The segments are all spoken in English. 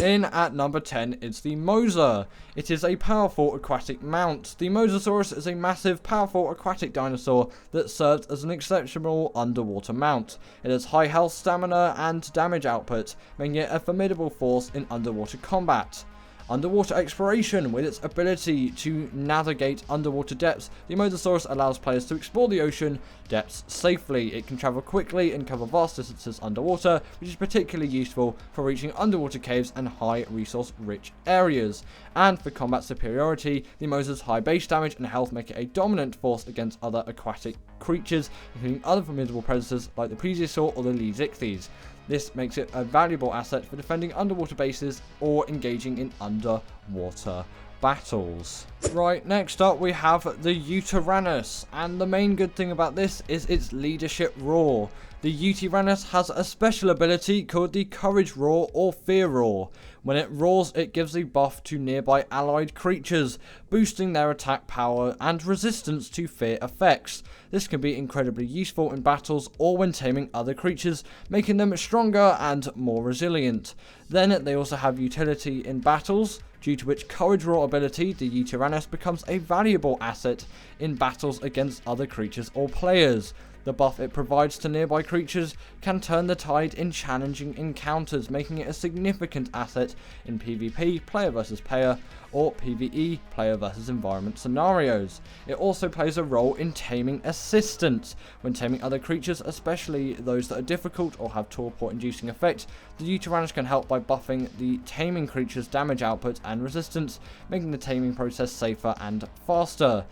In at number 10 is the Mosa. It is a powerful aquatic mount. The Mososaurus is a massive, powerful aquatic dinosaur that serves as an exceptional underwater mount. It has high health, stamina, and damage output, making it a formidable force in underwater combat. Underwater exploration. With its ability to navigate underwater depths, the Mososaurus allows players to explore the ocean depths safely. It can travel quickly and cover vast distances underwater, which is particularly useful for reaching underwater caves and high resource rich areas. And for combat superiority, the Mosa's high base damage and health make it a dominant force against other aquatic creatures, including other formidable predators like the Plesiosaur or the Lixichthes. This makes it a valuable asset for defending underwater bases or engaging in underwater battles. Right, next up we have the Uranus, and the main good thing about this is its leadership roar. The Uranus has a special ability called the Courage Roar or Fear Roar. When it roars, it gives a buff to nearby allied creatures, boosting their attack power and resistance to fear effects. This can be incredibly useful in battles or when taming other creatures, making them stronger and more resilient. Then they also have utility in battles, due to which Courage Roar ability, the Uranus becomes a valuable asset in battles against other creatures or players. The buff it provides to nearby creatures can turn the tide in challenging encounters, making it a significant asset in PvP, player versus player, or PvE, player versus environment scenarios. It also plays a role in taming assistance. When taming other creatures, especially those that are difficult or have torpor-inducing effects, the Uranus can help by buffing the taming creature's damage output and resistance, making the taming process safer and faster.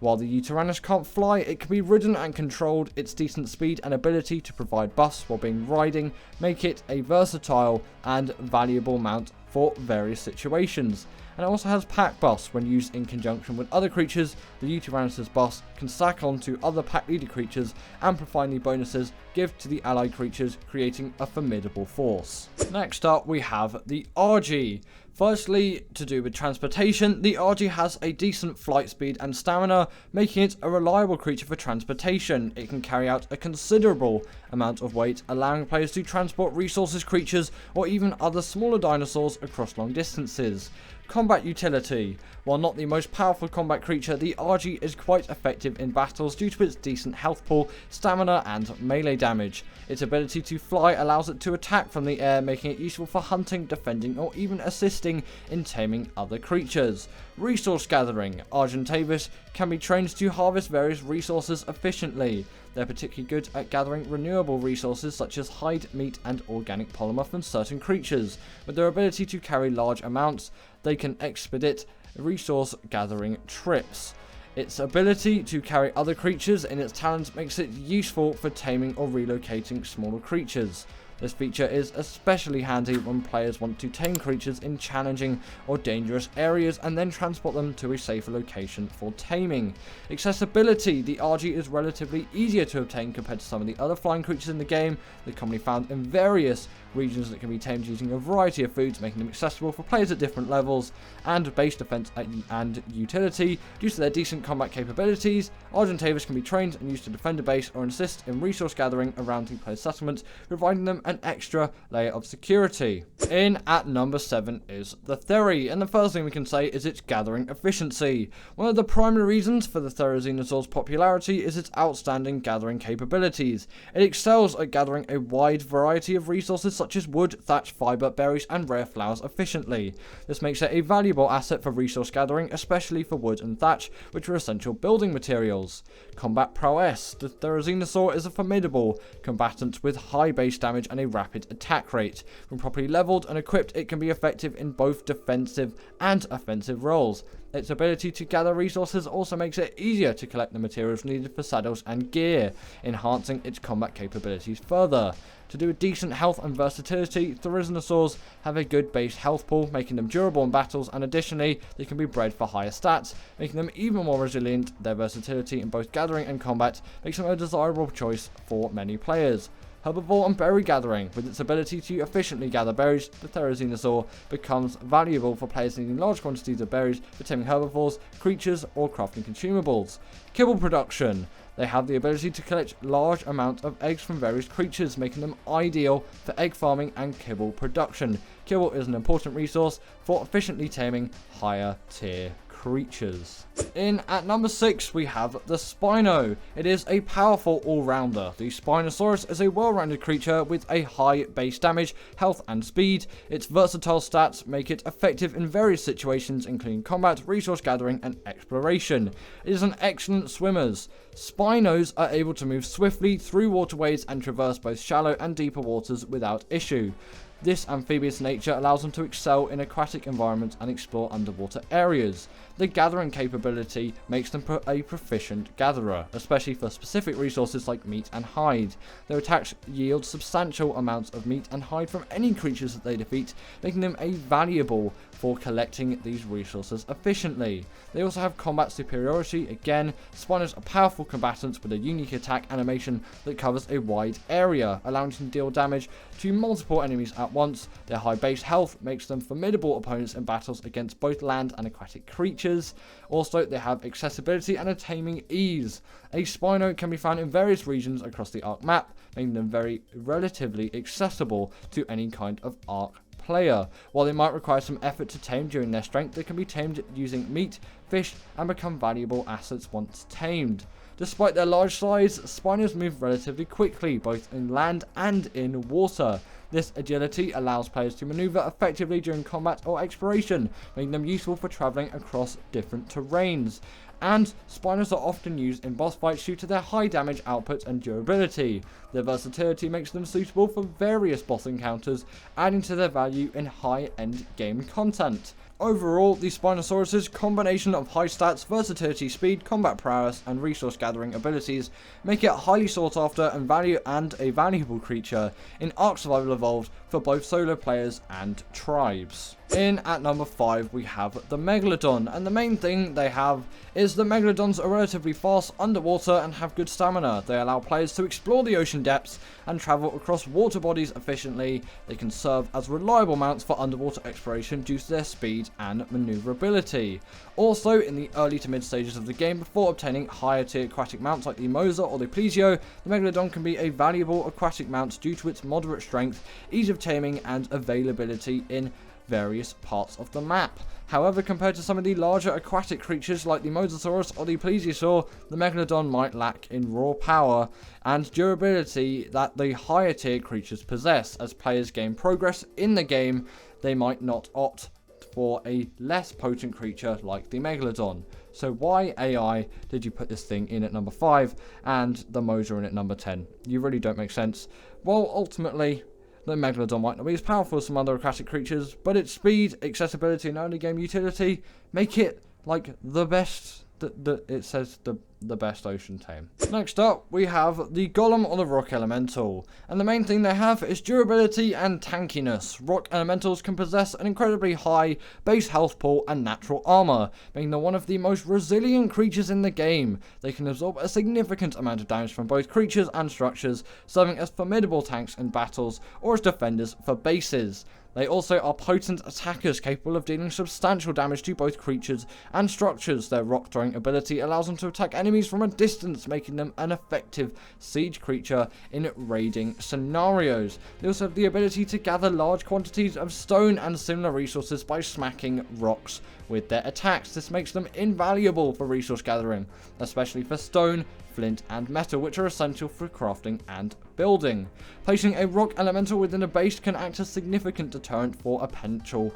While the Uranus can't fly, it can be ridden and controlled. Its decent speed and ability to provide buffs while being riding make it a versatile and valuable mount for various situations. And it also has pack buffs. When used in conjunction with other creatures, the Uranus's buffs can stack onto other pack leader creatures, amplifying the bonuses give to the allied creatures, creating a formidable force. Next up we have the Argy. Firstly, to do with transportation, the Argy has a decent flight speed and stamina, making it a reliable creature for transportation. It can carry out a considerable amount of weight, allowing players to transport resources, creatures, or even other smaller dinosaurs across long distances. Combat utility. While not the most powerful combat creature, the Argy is quite effective in battles due to its decent health pool, stamina, and melee damage. Its ability to fly allows it to attack from the air, making it useful for hunting, defending, or even assisting in taming other creatures. Resource gathering. Argentavis can be trained to harvest various resources efficiently. They're particularly good at gathering renewable resources such as hide, meat, and organic polymer from certain creatures. With their ability to carry large amounts, they can expedite resource gathering trips. Its ability to carry other creatures in its talons makes it useful for taming or relocating smaller creatures. This feature is especially handy when players want to tame creatures in challenging or dangerous areas and then transport them to a safer location for taming. Accessibility. The Argy is relatively easier to obtain compared to some of the other flying creatures in the game. They're commonly found in various regions that can be tamed using a variety of foods, making them accessible for players at different levels. And base defense and utility. Due to their decent combat capabilities, Argentavis can be trained and used to defend a base or assist in resource gathering around the player's settlement, providing them an extra layer of security. In at number 7 is the Theri, and the first thing we can say is its gathering efficiency. One of the primary reasons for the Therizinosaur's popularity is its outstanding gathering capabilities. It excels at gathering a wide variety of resources such as wood, thatch, fiber, berries, and rare flowers efficiently. This makes it a valuable asset for resource gathering, especially for wood and thatch, which are essential building materials. Combat prowess. The Therizinosaur is a formidable combatant with high base damage and a rapid attack rate. When properly leveled and equipped, it can be effective in both defensive and offensive roles. Its ability to gather resources also makes it easier to collect the materials needed for saddles and gear, enhancing its combat capabilities further. To do with decent health and versatility, Therizinosaurs have a good base health pool, making them durable in battles, and additionally, they can be bred for higher stats, making them even more resilient. Their versatility in both gathering and combat makes them a desirable choice for many players. Herbivore and berry gathering. With its ability to efficiently gather berries, the Therizinosaur becomes valuable for players needing large quantities of berries for taming herbivores, creatures, or crafting consumables. Kibble production. They have the ability to collect large amounts of eggs from various creatures, making them ideal for egg farming and kibble production. Kibble is an important resource for efficiently taming higher tier creatures. In at number 6 we have the Spino. It is a powerful all-rounder. The Spinosaurus is a well-rounded creature with a high base damage, health and speed. Its versatile stats make it effective in various situations including combat, resource gathering and exploration. It is an excellent swimmer. Spinos are able to move swiftly through waterways and traverse both shallow and deeper waters without issue. This amphibious nature allows them to excel in aquatic environments and explore underwater areas. The gathering capability makes them a proficient gatherer, especially for specific resources like meat and hide. Their attacks yield substantial amounts of meat and hide from any creatures that they defeat, making them valuable for collecting these resources efficiently. They also have combat superiority. Again, Spinos are powerful combatants with a unique attack animation that covers a wide area, allowing them to deal damage to multiple enemies at once. Their high base health makes them formidable opponents in battles against both land and aquatic creatures. Also, they have accessibility and a taming ease. A Spino can be found in various regions across the Ark map, making them very relatively accessible to any kind of Ark player. While they might require some effort to tame during their strength, they can be tamed using meat, fish, and become valuable assets once tamed. Despite their large size, Spinos move relatively quickly, both in land and in water. This agility allows players to maneuver effectively during combat or exploration, making them useful for traveling across different terrains. And Spinos are often used in boss fights due to their high damage output and durability. Their versatility makes them suitable for various boss encounters, adding to their value in high-end game content. Overall, the Spinosaurus' combination of high stats, versatility, speed, combat prowess, and resource gathering abilities make it highly sought after and a valuable creature in Ark Survival Evolved for both solo players and tribes. In at number 5 we have the Megalodon, and the main thing they have is the Megalodons are relatively fast underwater and have good stamina. They allow players to explore the ocean depths and travel across water bodies efficiently. They can serve as reliable mounts for underwater exploration due to their speed and maneuverability. Also, in the early to mid stages of the game, before obtaining higher tier aquatic mounts like the Mosa or the Quzo, the Megalodon can be a valuable aquatic mount due to its moderate strength, ease of taming, and availability in various parts of the map. However, compared to some of the larger aquatic creatures like the Mososaurus or the Plesiosaur, the Megalodon might lack in raw power and durability that the higher tier creatures possess. As players gain progress in the game, they might not opt for a less potent creature like the Megalodon. So why AI did you put this thing in at number 5 and the Mosa in at number 10? You really don't make sense. Well, ultimately, the Megalodon might not be as powerful as some other aquatic creatures, but its speed, accessibility, and early game utility make it like the best. It says the best ocean tame. Next up, we have the Golem or the Rock Elemental, and the main thing they have is durability and tankiness. Rock Elementals can possess an incredibly high base health pool and natural armor, making them one of the most resilient creatures in the game. They can absorb a significant amount of damage from both creatures and structures, serving as formidable tanks in battles or as defenders for bases. They also are potent attackers capable of dealing substantial damage to both creatures and structures. Their rock throwing ability allows them to attack enemies from a distance, making them an effective siege creature in raiding scenarios. They also have the ability to gather large quantities of stone and similar resources by smacking rocks with their attacks. This makes them invaluable for resource gathering, especially for stone, flint, and metal, which are essential for crafting and building. Placing a rock elemental within a base can act as significant deterrent for potential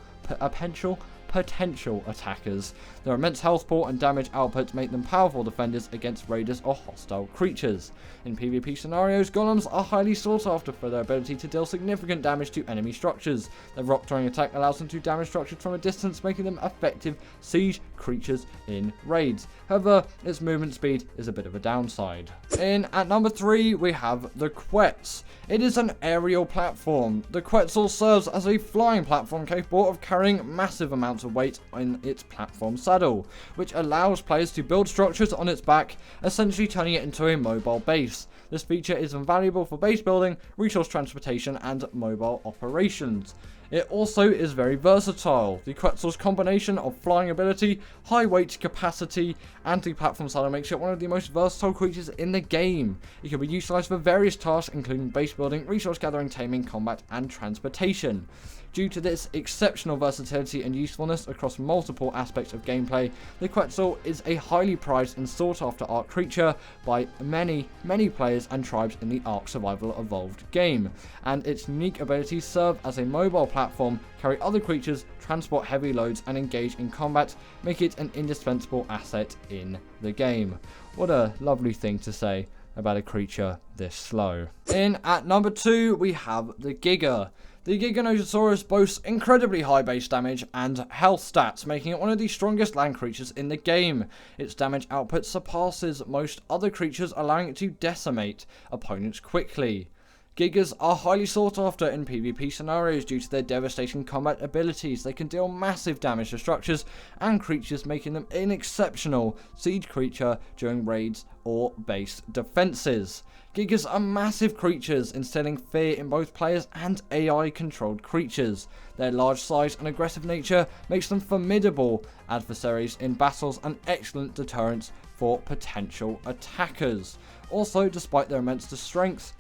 attackers. Their immense health pool and damage output make them powerful defenders against raiders or hostile creatures. In PvP scenarios, golems are highly sought after for their ability to deal significant damage to enemy structures. Their rock throwing attack allows them to damage structures from a distance, making them effective siege creatures in raids. However, its movement speed is a bit of a downside. In at number 3, we have the Quetz. It is an aerial platform. The Quetzal serves as a flying platform capable of carrying massive amounts of weight in its platform saddle, which allows players to build structures on its back, essentially turning it into a mobile base. This feature is invaluable for base building, resource transportation, and mobile operations. It also is very versatile. The Quetzal's combination of flying ability, high weight capacity, and the platform saddle makes it one of the most versatile creatures in the game. It can be utilized for various tasks including base building, resource gathering, taming, combat, and transportation. Due to this exceptional versatility and usefulness across multiple aspects of gameplay, the Quetzal is a highly prized and sought after Ark creature by many players and tribes in the Ark Survival Evolved game, and its unique abilities serve as a mobile platform, carry other creatures, transport heavy loads, and engage in combat, make it an indispensable asset in the game. What a lovely thing to say about a creature this slow. In at number 2, we have the Giga. The Giganotosaurus boasts incredibly high base damage and health stats, making it one of the strongest land creatures in the game. Its damage output surpasses most other creatures, allowing it to decimate opponents quickly. Gigas are highly sought after in PvP scenarios due to their devastating combat abilities. They can deal massive damage to structures and creatures, making them an exceptional siege creature during raids or base defenses. Gigas are massive creatures, instilling fear in both players and AI-controlled creatures. Their large size and aggressive nature makes them formidable adversaries in battles and excellent deterrents for potential attackers. Also, despite their immense strength,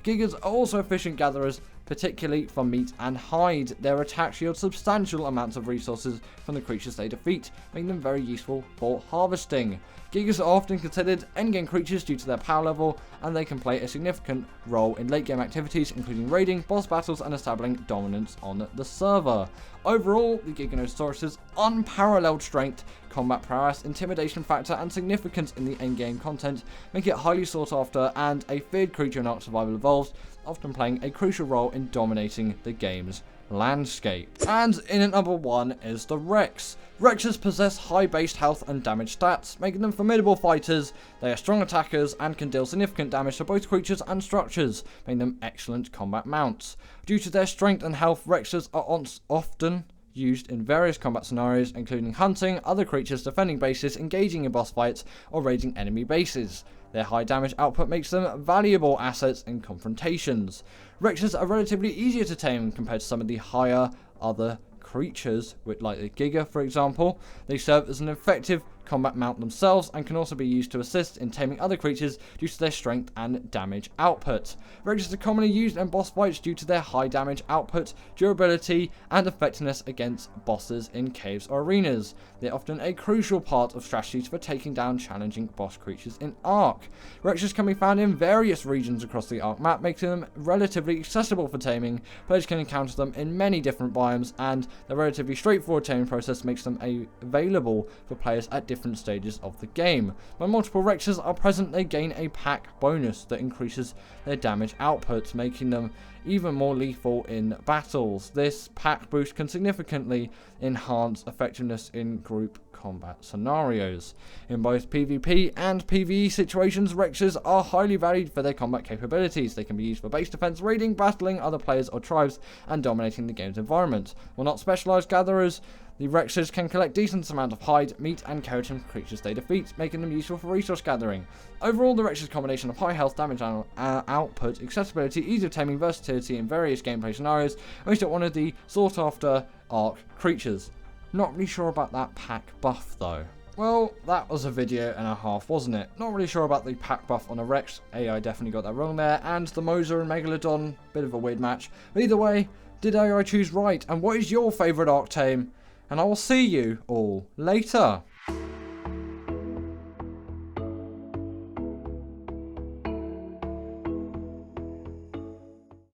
Gigas are also efficient gatherers, particularly for meat and hide. Their attacks yield substantial amounts of resources from the creatures they defeat, making them very useful for harvesting. Gigas are often considered endgame creatures due to their power level, and they can play a significant role in late game activities, including raiding, boss battles, and establishing dominance on the server. Overall, the Giganotosaurus' unparalleled strength, combat prowess, intimidation factor, and significance in the endgame content make it highly sought after and a feared creature in Ark Survival Evolved, often playing a crucial role in dominating the game's landscape. And in at number 1 is the Rex. Rexes possess high base health and damage stats, making them formidable fighters. They are strong attackers and can deal significant damage to both creatures and structures, making them excellent combat mounts. Due to their strength and health, Rexes are often used in various combat scenarios, including hunting other creatures, defending bases, engaging in boss fights, or raiding enemy bases. Their high damage output makes them valuable assets in confrontations. Rexes are relatively easier to tame compared to some of the higher other creatures, like the Giga for example. They serve as an effective combat mount themselves and can also be used to assist in taming other creatures due to their strength and damage output. Rexes are commonly used in boss fights due to their high damage output, durability, and effectiveness against bosses in caves or arenas. They're often a crucial part of strategies for taking down challenging boss creatures in Ark. Rexes can be found in various regions across the Ark map, making them relatively accessible for taming. Players can encounter them in many different biomes, and the relatively straightforward taming process makes them available for players at different stages of the game. When multiple Rexes are present, they gain a pack bonus that increases their damage output, making them even more lethal in battles. This pack boost can significantly enhance effectiveness in group combat scenarios. In both PvP and PvE situations, Rexes are highly valued for their combat capabilities. They can be used for base defense, raiding, battling other players or tribes, and dominating the game's environment. While not specialized gatherers, the Rexes can collect decent amount of hide, meat, and keratin from creatures they defeat, making them useful for resource gathering. Overall, the Rexes' combination of high health, damage output, accessibility, ease of taming, versatility in various gameplay scenarios makes it one of the sought after Ark creatures. Not really sure about that pack buff though. Well, that was a video and a half, wasn't it? Not really sure about the pack buff on a Rex. AI definitely got that wrong there. And the Mosa and Megalodon, bit of a weird match. But either way, did AI choose right? And what is your favourite Ark Tame? And I will see you all later.